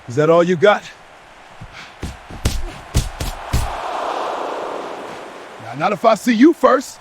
Is that all you got? Not if I see you first.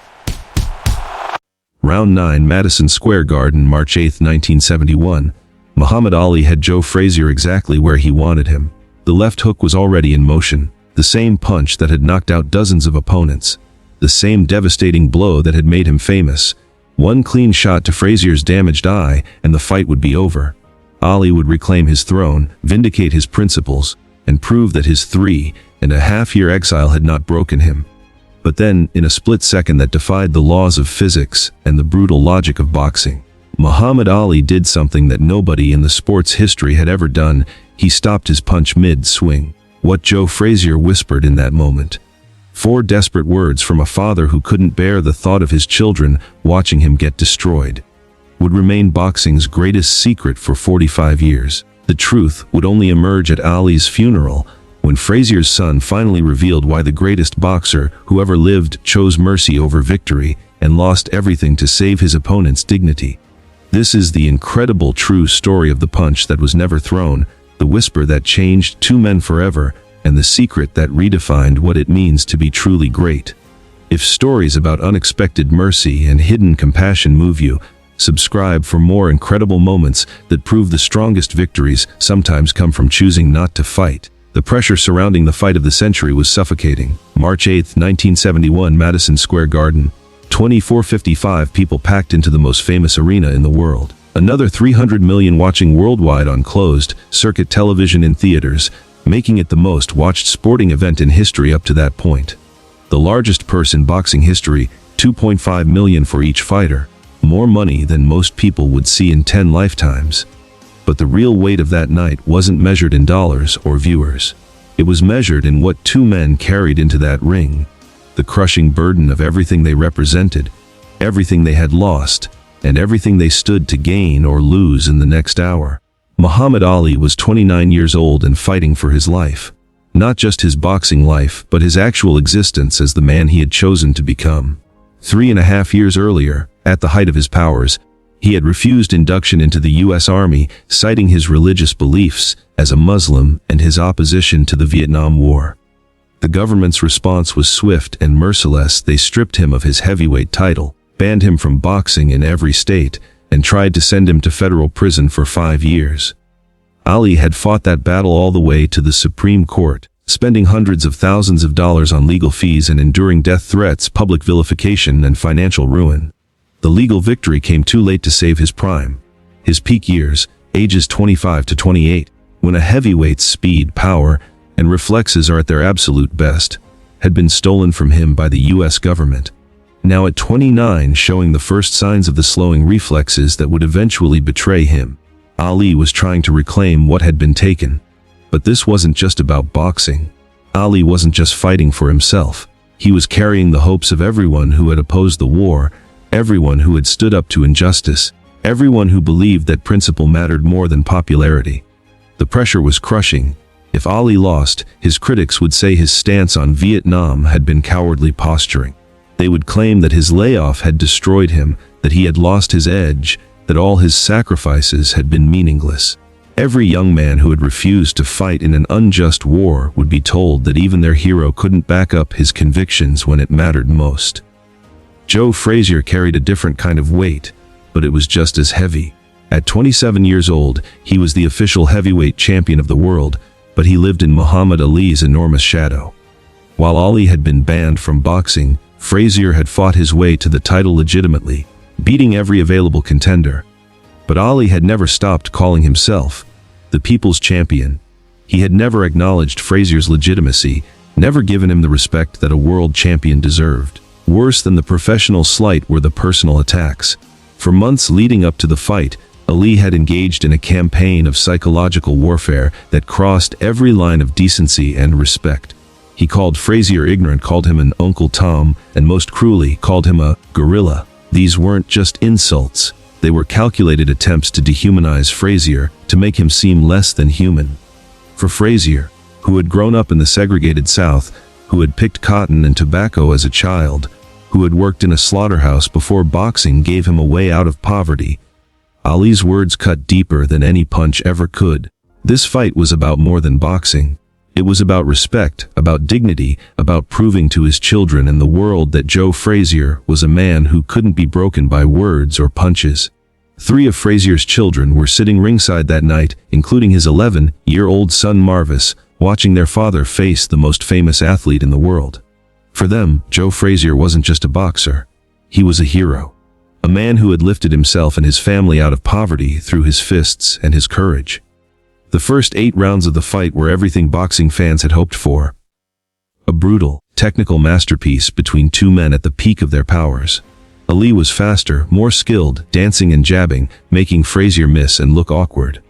Round 9, Madison Square Garden, March 8, 1971. Muhammad Ali had Joe Frazier exactly where he wanted him. The left hook was already in motion, the same punch that had knocked out dozens of opponents, the same devastating blow that had made him famous. One clean shot to Frazier's damaged eye, and the fight would be over. Ali would reclaim his throne, vindicate his principles, and prove that his 3.5-year exile had not broken him. But then, in a split second that defied the laws of physics and the brutal logic of boxing, Muhammad Ali did something that nobody in the sport's history had ever done. He stopped his punch mid-swing. What Joe Frazier whispered in that moment. 4 desperate words from a father who couldn't bear the thought of his children watching him get destroyed. Would remain boxing's greatest secret for 45 years. The truth would only emerge at Ali's funeral, when Frazier's son finally revealed why the greatest boxer who ever lived chose mercy over victory and lost everything to save his opponent's dignity. This is the incredible true story of the punch that was never thrown, the whisper that changed 2 men forever, and the secret that redefined what it means to be truly great. If stories about unexpected mercy and hidden compassion move you, subscribe for more incredible moments that prove the strongest victories sometimes come from choosing not to fight. The pressure surrounding the fight of the century was suffocating. March 8, 1971, Madison Square Garden. 2,455 people packed into the most famous arena in the world. Another 300 million watching worldwide on closed-circuit television in theaters, making it the most watched sporting event in history up to that point. The largest purse in boxing history, $2.5 million for each fighter. More money than most people would see in 10 lifetimes. But the real weight of that night wasn't measured in dollars or viewers. It was measured in what 2 men carried into that ring. The crushing burden of everything they represented, everything they had lost, and everything they stood to gain or lose in the next hour. Muhammad Ali was 29 years old and fighting for his life. Not just his boxing life, but his actual existence as the man he had chosen to become. 3.5 years earlier, at the height of his powers, he had refused induction into the U.S. Army, citing his religious beliefs as a Muslim and his opposition to the Vietnam War. The government's response was swift and merciless. They stripped him of his heavyweight title, banned him from boxing in every state, and tried to send him to federal prison for 5 years. Ali had fought that battle all the way to the Supreme Court, spending hundreds of thousands of dollars on legal fees and enduring death threats, public vilification, and financial ruin. The legal victory came too late to save his prime. His peak years, ages 25 to 28, when a heavyweight's speed, power, and reflexes are at their absolute best, had been stolen from him by the U.S. government. Now at 29, showing the first signs of the slowing reflexes that would eventually betray him, Ali was trying to reclaim what had been taken. But this wasn't just about boxing. Ali wasn't just fighting for himself. He was carrying the hopes of everyone who had opposed the war, everyone who had stood up to injustice, everyone who believed that principle mattered more than popularity. The pressure was crushing. If Ali lost, his critics would say his stance on Vietnam had been cowardly posturing. They would claim that his layoff had destroyed him, that he had lost his edge, that all his sacrifices had been meaningless. Every young man who had refused to fight in an unjust war would be told that even their hero couldn't back up his convictions when it mattered most. Joe Frazier carried a different kind of weight, but it was just as heavy. At 27 years old, he was the official heavyweight champion of the world, but he lived in Muhammad Ali's enormous shadow. While Ali had been banned from boxing, Frazier had fought his way to the title legitimately, beating every available contender. But Ali had never stopped calling himself the people's champion. He had never acknowledged Frazier's legitimacy, never given him the respect that a world champion deserved. Worse than the professional slight were the personal attacks. For months leading up to the fight, Ali had engaged in a campaign of psychological warfare that crossed every line of decency and respect. He called Frazier ignorant, called him an Uncle Tom, and most cruelly called him a gorilla. These weren't just insults. They were calculated attempts to dehumanize Frazier, to make him seem less than human. For Frazier, who had grown up in the segregated South, who had picked cotton and tobacco as a child, who had worked in a slaughterhouse before boxing gave him a way out of poverty, Ali's words cut deeper than any punch ever could. This fight was about more than boxing. It was about respect, about dignity, about proving to his children and the world that Joe Frazier was a man who couldn't be broken by words or punches. 3 of Frazier's children were sitting ringside that night, including his 11-year-old son Marvis, watching their father face the most famous athlete in the world. For them, Joe Frazier wasn't just a boxer. He was a hero. A man who had lifted himself and his family out of poverty through his fists and his courage. The first 8 rounds of the fight were everything boxing fans had hoped for. A brutal, technical masterpiece between 2 men at the peak of their powers. Ali was faster, more skilled, dancing and jabbing, making Frazier miss and look awkward.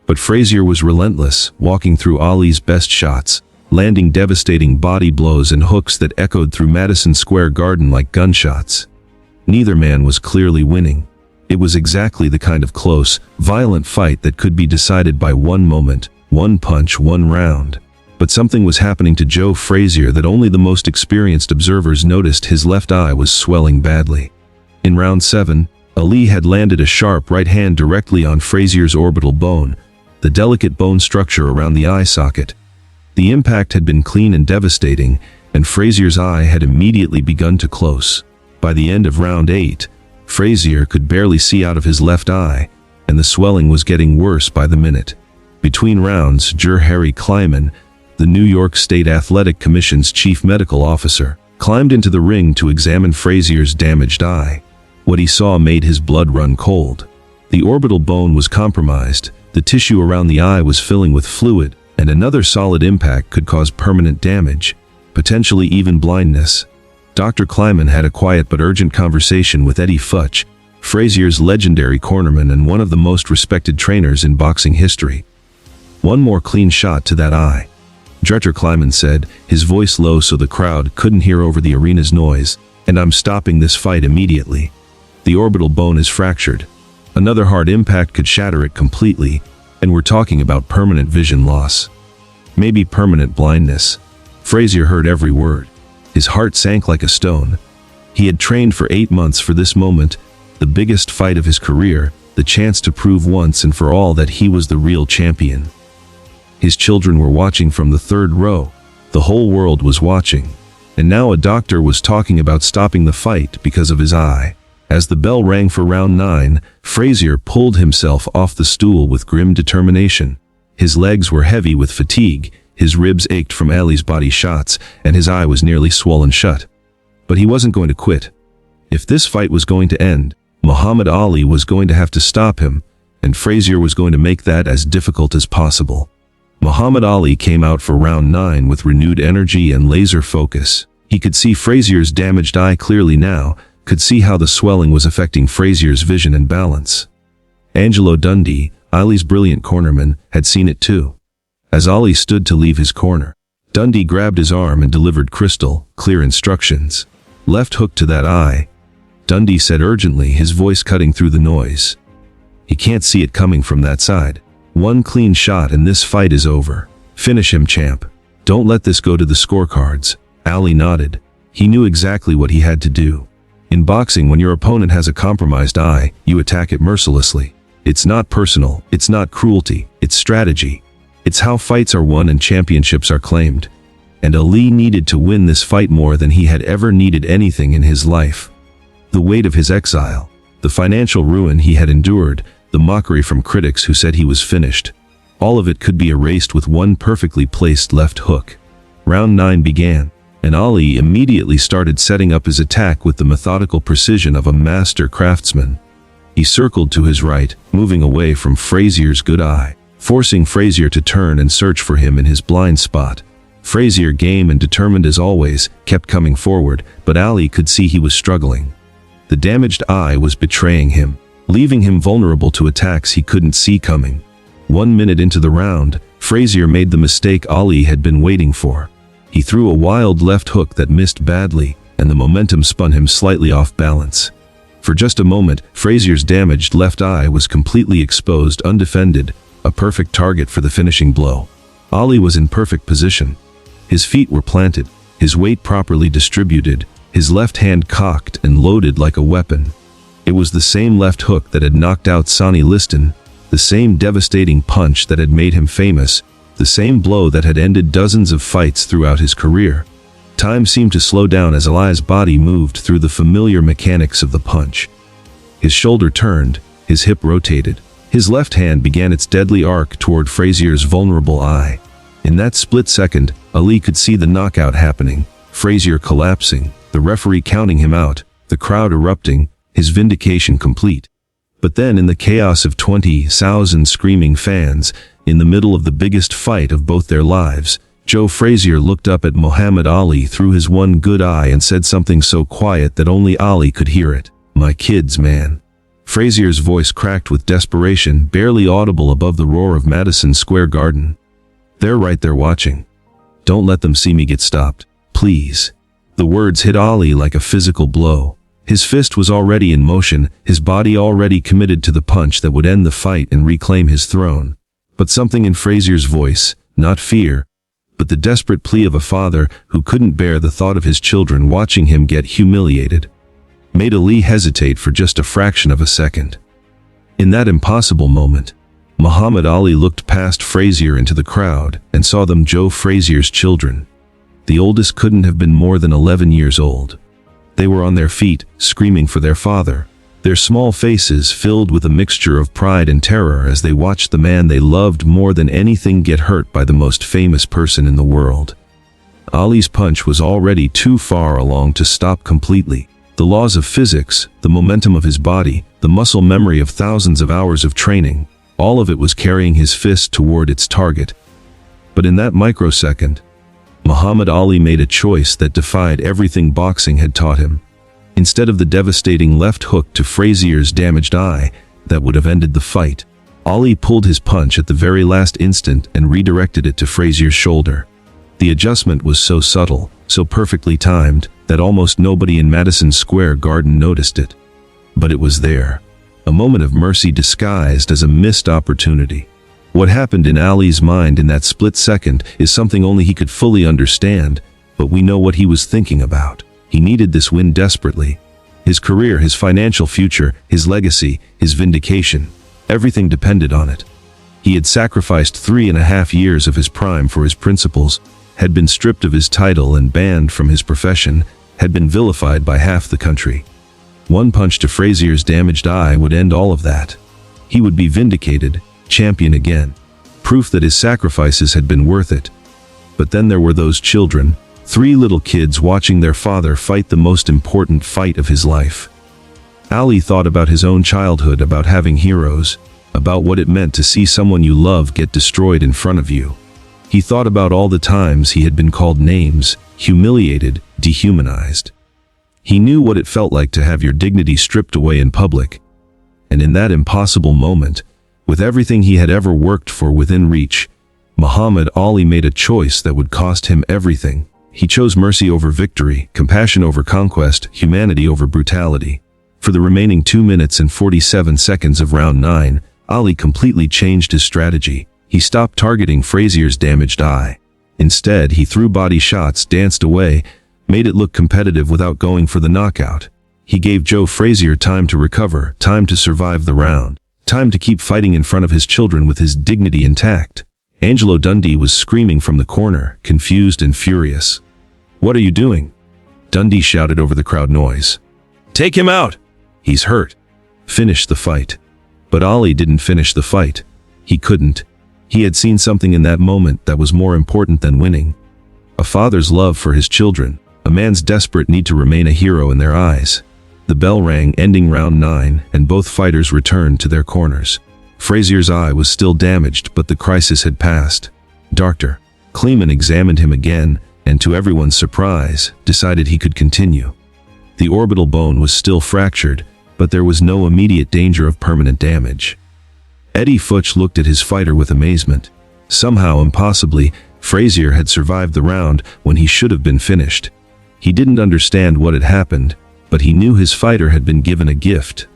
But Frazier was relentless, walking through Ali's best shots, landing devastating body blows and hooks that echoed through Madison Square Garden like gunshots. Neither man was clearly winning. It was exactly the kind of close, violent fight that could be decided by one moment, one punch, one round. But something was happening to Joe Frazier that only the most experienced observers noticed. His left eye was swelling badly. In round 7, Ali had landed a sharp right hand directly on Frazier's orbital bone, the delicate bone structure around the eye socket. The impact had been clean and devastating, and Frazier's eye had immediately begun to close. By the end of round 8, Frazier could barely see out of his left eye, and the swelling was getting worse by the minute. Between rounds, Juror Harry Kleiman, the New York State Athletic Commission's chief medical officer, climbed into the ring to examine Frazier's damaged eye. What he saw made his blood run cold. The orbital bone was compromised, the tissue around the eye was filling with fluid, and another solid impact could cause permanent damage, potentially even blindness. Dr. Kleiman had a quiet but urgent conversation with Eddie Futch, Frazier's legendary cornerman and one of the most respected trainers in boxing history. "One more clean shot to that eye," Dr. Kleiman said, his voice low so the crowd couldn't hear over the arena's noise, "and I'm stopping this fight immediately. The orbital bone is fractured. Another hard impact could shatter it completely, and we're talking about permanent vision loss. Maybe permanent blindness." Frazier heard every word. His heart sank like a stone. He had trained for 8 months for this moment, the biggest fight of his career, the chance to prove once and for all that he was the real champion. His children were watching from the 3rd row. The whole world was watching. And now a doctor was talking about stopping the fight because of his eye. As the bell rang for round 9, Frazier pulled himself off the stool with grim determination. His legs were heavy with fatigue, his ribs ached from Ali's body shots, and his eye was nearly swollen shut. But he wasn't going to quit. If this fight was going to end, Muhammad Ali was going to have to stop him, and Frazier was going to make that as difficult as possible. Muhammad Ali came out for round 9 with renewed energy and laser focus. He could see Frazier's damaged eye clearly now, could see how the swelling was affecting Frazier's vision and balance. Angelo Dundee, Ali's brilliant cornerman, had seen it too. As Ali stood to leave his corner, Dundee grabbed his arm and delivered crystal, clear instructions. "Left hook to that eye," Dundee said urgently, his voice cutting through the noise. "He can't see it coming from that side. One clean shot and this fight is over. Finish him, champ. Don't let this go to the scorecards." Ali nodded. He knew exactly what he had to do. In boxing, when your opponent has a compromised eye, you attack it mercilessly. It's not personal, it's not cruelty, it's strategy. It's how fights are won and championships are claimed. And Ali needed to win this fight more than he had ever needed anything in his life. The weight of his exile, the financial ruin he had endured, the mockery from critics who said he was finished, all of it could be erased with one perfectly placed left hook. Round 9 began, and Ali immediately started setting up his attack with the methodical precision of a master craftsman. He circled to his right, moving away from Frazier's good eye, forcing Frazier to turn and search for him in his blind spot. Frazier, game and determined as always, kept coming forward, but Ali could see he was struggling. The damaged eye was betraying him, leaving him vulnerable to attacks he couldn't see coming. 1 minute into the round, Frazier made the mistake Ali had been waiting for. He threw a wild left hook that missed badly, and the momentum spun him slightly off balance. For just a moment, Frazier's damaged left eye was completely exposed, undefended, a perfect target for the finishing blow. Ali was in perfect position. His feet were planted, his weight properly distributed, his left hand cocked and loaded like a weapon. It was the same left hook that had knocked out Sonny Liston, The same devastating punch that had made him famous, the same blow that had ended dozens of fights throughout his career. Time seemed to slow down as Ali's body moved through the familiar mechanics of the punch. His shoulder turned, his hip rotated. His left hand began its deadly arc toward Frazier's vulnerable eye. In that split second, Ali could see the knockout happening, Frazier collapsing, the referee counting him out, the crowd erupting, his vindication complete. But then in the chaos of 20,000 screaming fans, in the middle of the biggest fight of both their lives, Joe Frazier looked up at Muhammad Ali through his one good eye and said something so quiet that only Ali could hear it. "My kids, man." Frazier's voice cracked with desperation, barely audible above the roar of Madison Square Garden. "They're right there watching. Don't let them see me get stopped, please." The words hit Ali like a physical blow. His fist was already in motion, his body already committed to the punch that would end the fight and reclaim his throne. But something in Frazier's voice, not fear, but the desperate plea of a father who couldn't bear the thought of his children watching him get humiliated, made Ali hesitate for just a fraction of a second. In that impossible moment, Muhammad Ali looked past Frazier into the crowd and saw them Joe Frazier's children. The oldest couldn't have been more than 11 years old. They were on their feet, screaming for their father, their small faces filled with a mixture of pride and terror as they watched the man they loved more than anything get hurt by the most famous person in the world. Ali's punch was already too far along to stop completely. The laws of physics, the momentum of his body, the muscle memory of thousands of hours of training, all of it was carrying his fist toward its target. But in that microsecond, Muhammad Ali made a choice that defied everything boxing had taught him. Instead of the devastating left hook to Frazier's damaged eye that would have ended the fight, Ali pulled his punch at the very last instant and redirected it to Frazier's shoulder. The adjustment was so subtle, so perfectly timed, that almost nobody in Madison Square Garden noticed it. But it was there, a moment of mercy disguised as a missed opportunity. What happened in Ali's mind in that split second is something only he could fully understand, but we know what he was thinking about. He needed this win desperately. His career, his financial future, his legacy, his vindication, everything depended on it. He had sacrificed 3.5 years of his prime for his principles, had been stripped of his title and banned from his profession, had been vilified by half the country. One punch to Frazier's damaged eye would end all of that. He would be vindicated, champion again, proof that his sacrifices had been worth it. But then there were those children, 3 little kids watching their father fight the most important fight of his life. Ali thought about his own childhood, about having heroes, about what it meant to see someone you love get destroyed in front of you. He thought about all the times he had been called names, humiliated, dehumanized. He knew what it felt like to have your dignity stripped away in public. And in that impossible moment, with everything he had ever worked for within reach, Muhammad Ali made a choice that would cost him everything. He chose mercy over victory, compassion over conquest, humanity over brutality. For the remaining 2 minutes and 47 seconds of round 9, Ali completely changed his strategy. He stopped targeting Frazier's damaged eye. Instead, he threw body shots, danced away, made it look competitive without going for the knockout. He gave Joe Frazier time to recover, time to survive the round, time to keep fighting in front of his children with his dignity intact. Angelo Dundee was screaming from the corner, confused and furious. "What are you doing?" Dundee shouted over the crowd noise. "Take him out! He's hurt." Finish the fight. But Ali didn't finish the fight. He couldn't. He had seen something in that moment that was more important than winning. A father's love for his children, a man's desperate need to remain a hero in their eyes. The bell rang, ending round 9, and both fighters returned to their corners. Frazier's eye was still damaged, but the crisis had passed. Dr. Kleiman examined him again, and to everyone's surprise, decided he could continue. The orbital bone was still fractured, but there was no immediate danger of permanent damage. Eddie Futch looked at his fighter with amazement. Somehow, impossibly, Frazier had survived the round when he should have been finished. He didn't understand what had happened, but he knew his fighter had been given a gift.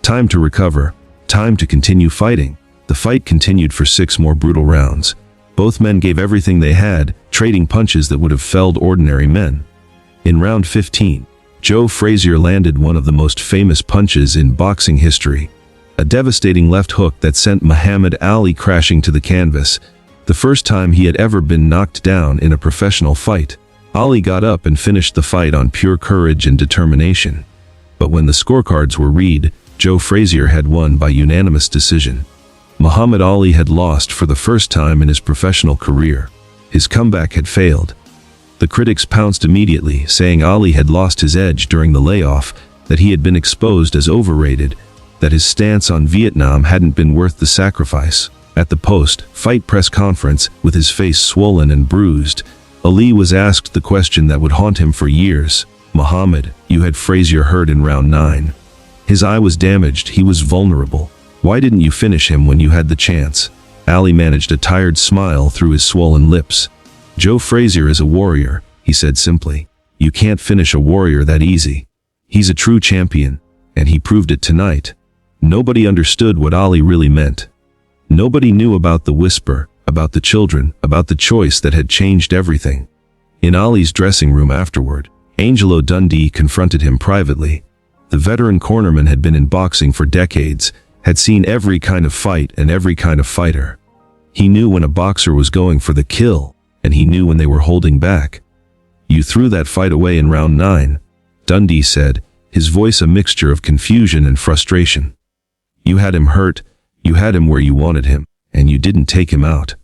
Time to recover, time to continue fighting. The fight continued for 6 more brutal rounds. Both men gave everything they had, trading punches that would have felled ordinary men. In round 15, Joe Frazier landed one of the most famous punches in boxing history, A devastating left hook that sent Muhammad Ali crashing to the canvas, the first time he had ever been knocked down in a professional fight. Ali got up and finished the fight on pure courage and determination. But when the scorecards were read, Joe Frazier had won by unanimous decision. Muhammad Ali had lost for the first time in his professional career. His comeback had failed. The critics pounced immediately, saying Ali had lost his edge during the layoff, that he had been exposed as overrated, that his stance on Vietnam hadn't been worth the sacrifice. At the post-fight press conference, with his face swollen and bruised, Ali was asked the question that would haunt him for years. "Muhammad, you had Frazier hurt in round 9. His eye was damaged, he was vulnerable. Why didn't you finish him when you had the chance?" Ali managed a tired smile through his swollen lips. "Joe Frazier is a warrior," he said simply. "You can't finish a warrior that easy. He's a true champion, and he proved it tonight." Nobody understood what Ali really meant. Nobody knew about the whisper, about the children, about the choice that had changed everything. In Ali's dressing room afterward, Angelo Dundee confronted him privately. The veteran cornerman had been in boxing for decades, had seen every kind of fight and every kind of fighter. He knew when a boxer was going for the kill, and he knew when they were holding back. "You threw that fight away in round 9, Dundee said, his voice a mixture of confusion and frustration. "You had him hurt, you had him where you wanted him, and you didn't take him out.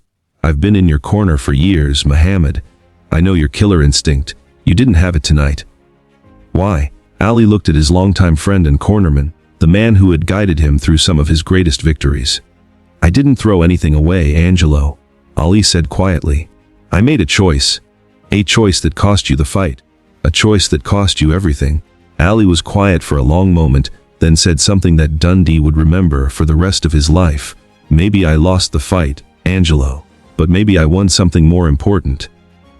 I've been in your corner for years, Muhammad. I know your killer instinct. You didn't have it tonight." "Why?" Ali looked at his longtime friend and cornerman, the man who had guided him through some of his greatest victories. "I didn't throw anything away, Angelo," Ali said quietly. "I made a choice that cost you the fight, a choice that cost you everything." Ali was quiet for a long moment, then said something that Dundee would remember for the rest of his life. "Maybe I lost the fight, Angelo, but maybe I won something more important."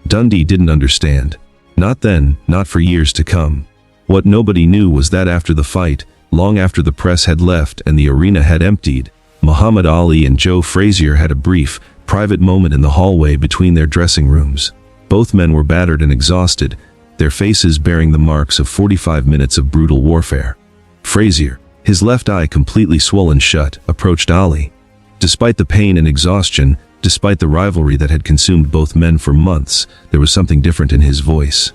Dundee didn't understand. Not then, not for years to come. What nobody knew was that after the fight, long after the press had left and the arena had emptied, Muhammad Ali and Joe Frazier had a brief, private moment in the hallway between their dressing rooms. Both men were battered and exhausted, their faces bearing the marks of 45 minutes of brutal warfare. Frazier, his left eye completely swollen shut, approached Ali. Despite the pain and exhaustion, despite the rivalry that had consumed both men for months, there was something different in his voice.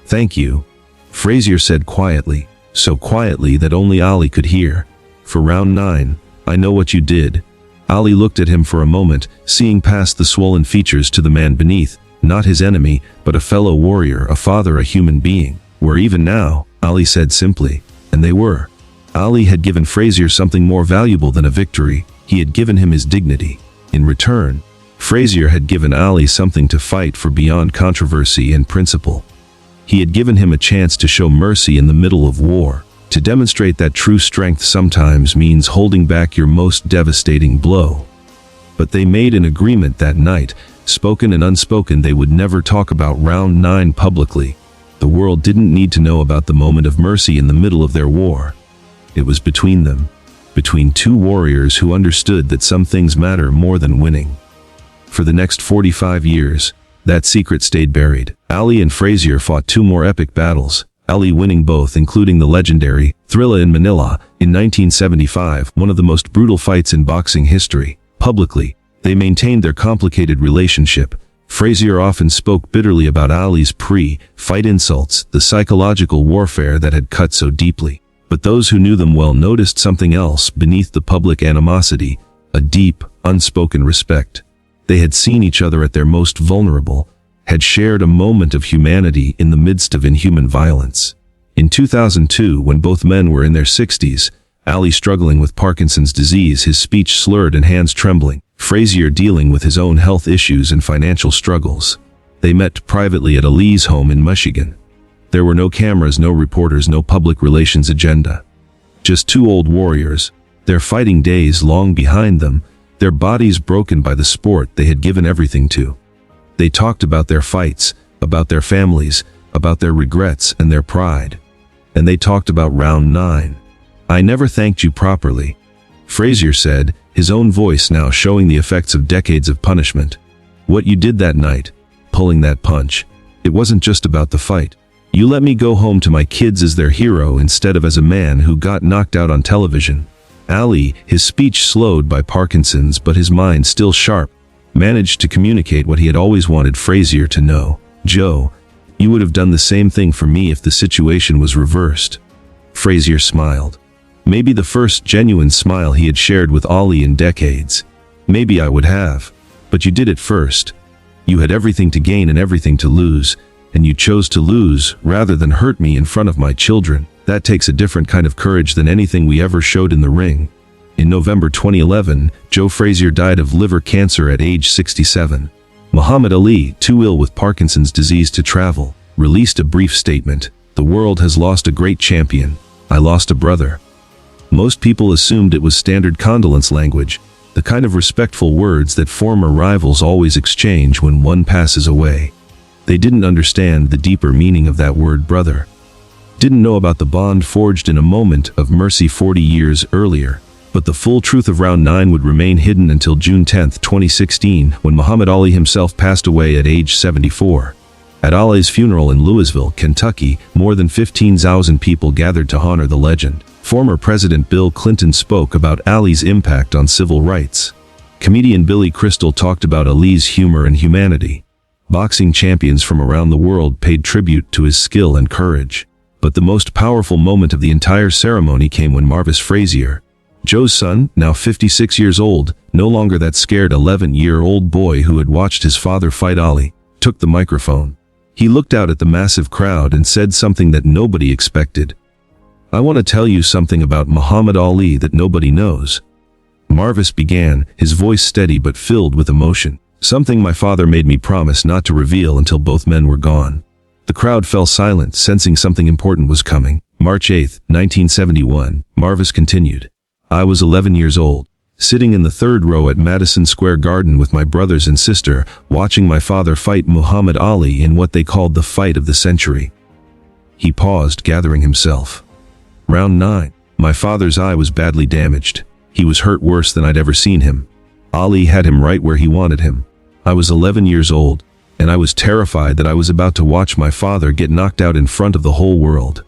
"Thank you," Frazier said quietly, so quietly that only Ali could hear. "For round 9, I know what you did." Ali looked at him for a moment, seeing past the swollen features to the man beneath, not his enemy, but a fellow warrior, a father, a human being. "We're even now," Ali said simply. And they were. Ali had given Frazier something more valuable than a victory. He had given him his dignity. In return, Frazier had given Ali something to fight for beyond controversy and principle. He had given him a chance to show mercy in the middle of war, to demonstrate that true strength sometimes means holding back your most devastating blow. But they made an agreement that night, spoken and unspoken. They would never talk about round 9 publicly. The world didn't need to know about the moment of mercy in the middle of their war. It was between them, between two warriors who understood that some things matter more than winning. For the next 45 years, that secret stayed buried. Ali and Frazier fought 2 more epic battles, Ali winning both, including the legendary Thrilla in Manila in 1975, one of the most brutal fights in boxing history. Publicly, they maintained their complicated relationship. Frazier often spoke bitterly about Ali's pre-fight insults, the psychological warfare that had cut so deeply. But those who knew them well noticed something else beneath the public animosity, a deep, unspoken respect. They had seen each other at their most vulnerable, had shared a moment of humanity in the midst of inhuman violence. In 2002, when both men were in their 60s, Ali struggling with Parkinson's disease, his speech slurred and hands trembling, Frazier dealing with his own health issues and financial struggles. They met privately at Ali's home in Michigan. There were no cameras, no reporters, no public relations agenda. Just 2 old warriors, their fighting days long behind them, their bodies broken by the sport they had given everything to. They talked about their fights, about their families, about their regrets and their pride. And they talked about round 9. "I never thanked you properly," Frazier said, his own voice now showing the effects of decades of punishment. "What you did that night, pulling that punch, it wasn't just about the fight. You let me go home to my kids as their hero instead of as a man who got knocked out on television." Ali, his speech slowed by Parkinson's but his mind still sharp, managed to communicate what he had always wanted Frazier to know. "Joe, you would have done the same thing for me if the situation was reversed." Frazier smiled. Maybe the first genuine smile he had shared with Ali in decades. "Maybe I would have. But you did it first. You had everything to gain and everything to lose, and you chose to lose rather than hurt me in front of my children. That takes a different kind of courage than anything we ever showed in the ring." In November 2011, Joe Frazier died of liver cancer at age 67. Muhammad Ali, too ill with Parkinson's disease to travel, released a brief statement. "The world has lost a great champion. I lost a brother." Most people assumed it was standard condolence language, the kind of respectful words that former rivals always exchange when one passes away. They didn't understand the deeper meaning of that word brother. Didn't know about the bond forged in a moment of mercy 40 years earlier. But the full truth of Round 9 would remain hidden until June 10, 2016, when Muhammad Ali himself passed away at age 74. At Ali's funeral in Louisville, Kentucky, more than 15,000 people gathered to honor the legend. Former President Bill Clinton spoke about Ali's impact on civil rights. Comedian Billy Crystal talked about Ali's humor and humanity. Boxing champions from around the world paid tribute to his skill and courage. But the most powerful moment of the entire ceremony came when Marvis Frazier, Joe's son, now 56 years old, no longer that scared 11-year-old boy who had watched his father fight Ali, took the microphone. He looked out at the massive crowd and said something that nobody expected. "I want to tell you something about Muhammad Ali that nobody knows." Marvis began, his voice steady but filled with emotion. "Something my father made me promise not to reveal until both men were gone." The crowd fell silent, sensing something important was coming. March 8, 1971, Marvis continued. "I was 11 years old, sitting in the third row at Madison Square Garden with my brothers and sister, watching my father fight Muhammad Ali in what they called the fight of the century." He paused, gathering himself. "Round 9. My father's eye was badly damaged. He was hurt worse than I'd ever seen him. Ali had him right where he wanted him. I was 11 years old, and I was terrified that I was about to watch my father get knocked out in front of the whole world."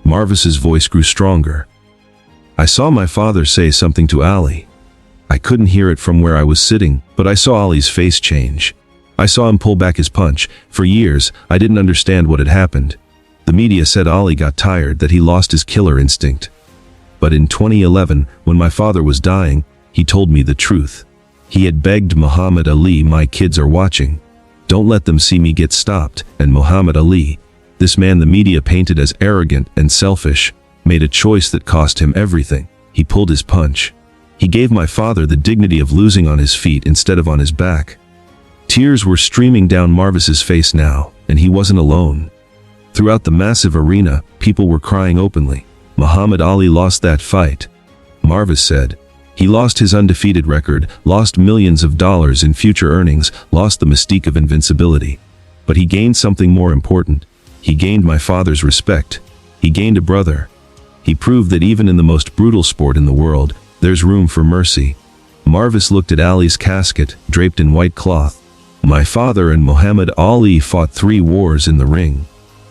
Marvis's voice grew stronger. "I saw my father say something to Ali. I couldn't hear it from where I was sitting, but I saw Ali's face change. I saw him pull back his punch. For years, I didn't understand what had happened. The media said Ali got tired, that he lost his killer instinct. But in 2011, when my father was dying, he told me the truth. He had begged Muhammad Ali, 'My kids are watching. Don't let them see me get stopped.' And Muhammad Ali, this man the media painted as arrogant and selfish, made a choice that cost him everything. He pulled his punch. He gave my father the dignity of losing on his feet instead of on his back." Tears were streaming down Marvis's face now, and he wasn't alone. Throughout the massive arena, people were crying openly. "Muhammad Ali lost that fight," Marvis said. "He lost his undefeated record, lost millions of dollars in future earnings, lost the mystique of invincibility. But he gained something more important. He gained my father's respect. He gained a brother. He proved that even in the most brutal sport in the world, there's room for mercy." Marvis looked at Ali's casket, draped in white cloth. "My father and Muhammad Ali fought 3 wars in the ring.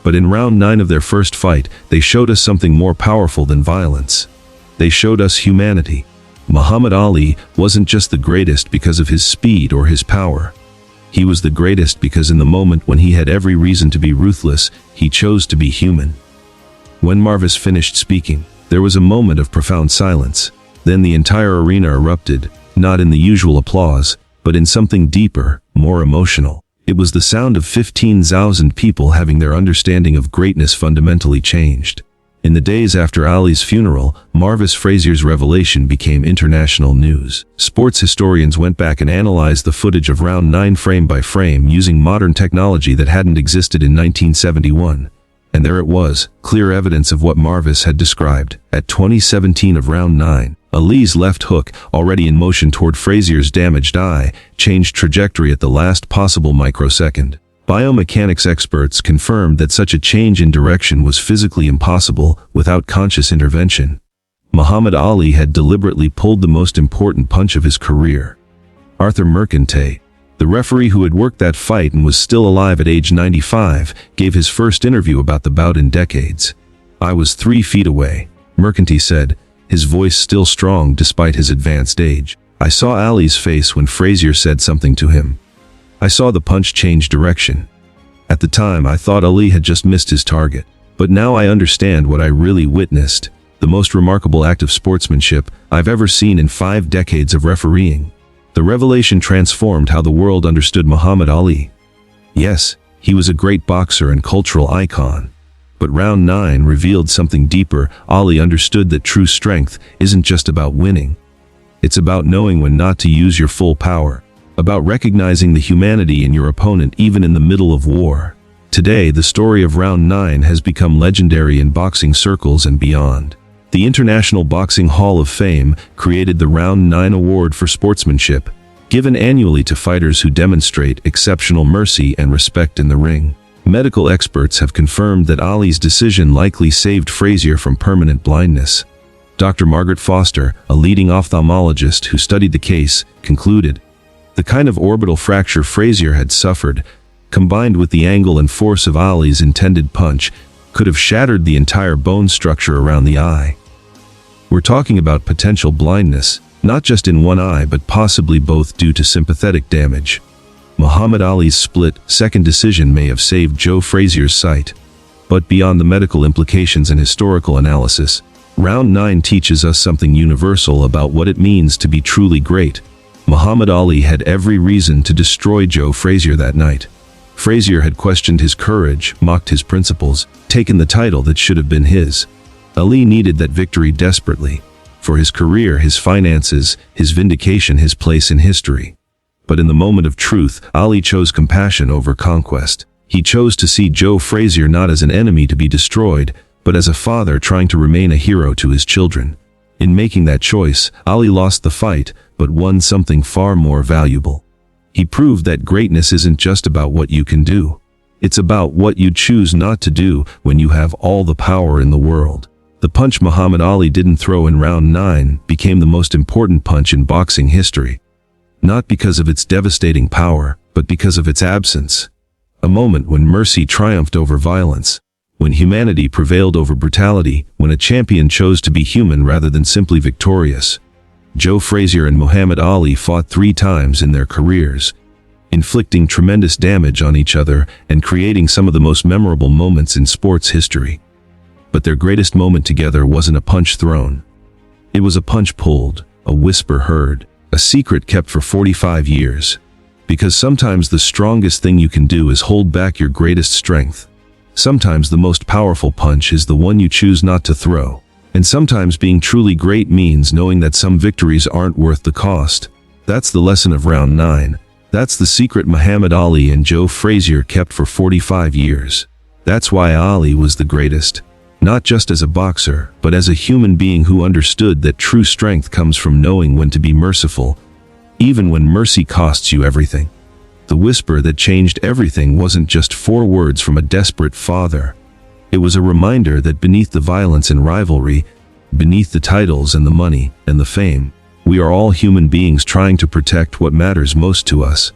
But in round 9 of their first fight, they showed us something more powerful than violence. They showed us humanity. Muhammad Ali wasn't just the greatest because of his speed or his power. He was the greatest because in the moment when he had every reason to be ruthless, he chose to be human." When Marvis finished speaking, there was a moment of profound silence. Then the entire arena erupted, not in the usual applause, but in something deeper, more emotional. It was the sound of 15,000 people having their understanding of greatness fundamentally changed. In the days after Ali's funeral, Marvis Frazier's revelation became international news. Sports historians went back and analyzed the footage of round 9 frame by frame using modern technology that hadn't existed in 1971. And there it was, clear evidence of what Marvis had described. At 2017 of round 9, Ali's left hook, already in motion toward Frazier's damaged eye, changed trajectory at the last possible microsecond. Biomechanics experts confirmed that such a change in direction was physically impossible without conscious intervention. Muhammad Ali had deliberately pulled the most important punch of his career. Arthur Mercante, the referee who had worked that fight and was still alive at age 95, gave his first interview about the bout in decades. "I was 3 feet away," Mercante said. his voice still strong despite his advanced age. I saw Ali's face when Frazier said something to him. I saw the punch change direction. At the time, I thought Ali had just missed his target. But now I understand what I really witnessed, the most remarkable act of sportsmanship I've ever seen in 5 decades of refereeing. The revelation transformed how the world understood Muhammad Ali. Yes, he was a great boxer and cultural icon. But round 9 revealed something deeper. Ali understood that true strength isn't just about winning. It's about knowing when not to use your full power, about recognizing the humanity in your opponent even in the middle of war. Today, the story of round 9 has become legendary in boxing circles and beyond. The International Boxing Hall of Fame created the Round 9 Award for sportsmanship, given annually to fighters who demonstrate exceptional mercy and respect in the ring. Medical experts have confirmed that Ali's decision likely saved Frazier from permanent blindness. Dr. Margaret Foster, a leading ophthalmologist who studied the case, concluded, the kind of orbital fracture Frazier had suffered, combined with the angle and force of Ali's intended punch, could have shattered the entire bone structure around the eye. We're talking about potential blindness, not just in one eye but possibly both due to sympathetic damage. Muhammad Ali's split-second decision may have saved Joe Frazier's sight. But beyond the medical implications and historical analysis, round 9 teaches us something universal about what it means to be truly great. Muhammad Ali had every reason to destroy Joe Frazier that night. Frazier had questioned his courage, mocked his principles, taken the title that should have been his. Ali needed that victory desperately, for his career, his finances, his vindication, his place in history. But in the moment of truth, Ali chose compassion over conquest. He chose to see Joe Frazier not as an enemy to be destroyed, but as a father trying to remain a hero to his children. In making that choice, Ali lost the fight, but won something far more valuable. He proved that greatness isn't just about what you can do. It's about what you choose not to do when you have all the power in the world. The punch Muhammad Ali didn't throw in round 9 became the most important punch in boxing history. Not because of its devastating power, but because of its absence. A moment when mercy triumphed over violence, when humanity prevailed over brutality, when a champion chose to be human rather than simply victorious. Joe Frazier and Muhammad Ali fought 3 times in their careers, inflicting tremendous damage on each other and creating some of the most memorable moments in sports history. But their greatest moment together wasn't a punch thrown. It was a punch pulled, a whisper heard, a secret kept for 45 years. Because sometimes the strongest thing you can do is hold back your greatest strength. Sometimes the most powerful punch is the one you choose not to throw. And sometimes being truly great means knowing that some victories aren't worth the cost. That's the lesson of round 9. That's the secret Muhammad Ali and Joe Frazier kept for 45 years. That's why Ali was the greatest. Not just as a boxer, but as a human being who understood that true strength comes from knowing when to be merciful, even when mercy costs you everything. The whisper that changed everything wasn't just 4 words from a desperate father. It was a reminder that beneath the violence and rivalry, beneath the titles and the money and the fame, we are all human beings trying to protect what matters most to us.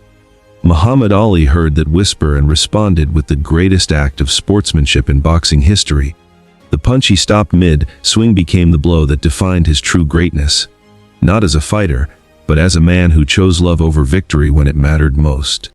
Muhammad Ali heard that whisper and responded with the greatest act of sportsmanship in boxing history. The punch he stopped mid-swing became the blow that defined his true greatness. Not as a fighter, but as a man who chose love over victory when it mattered most.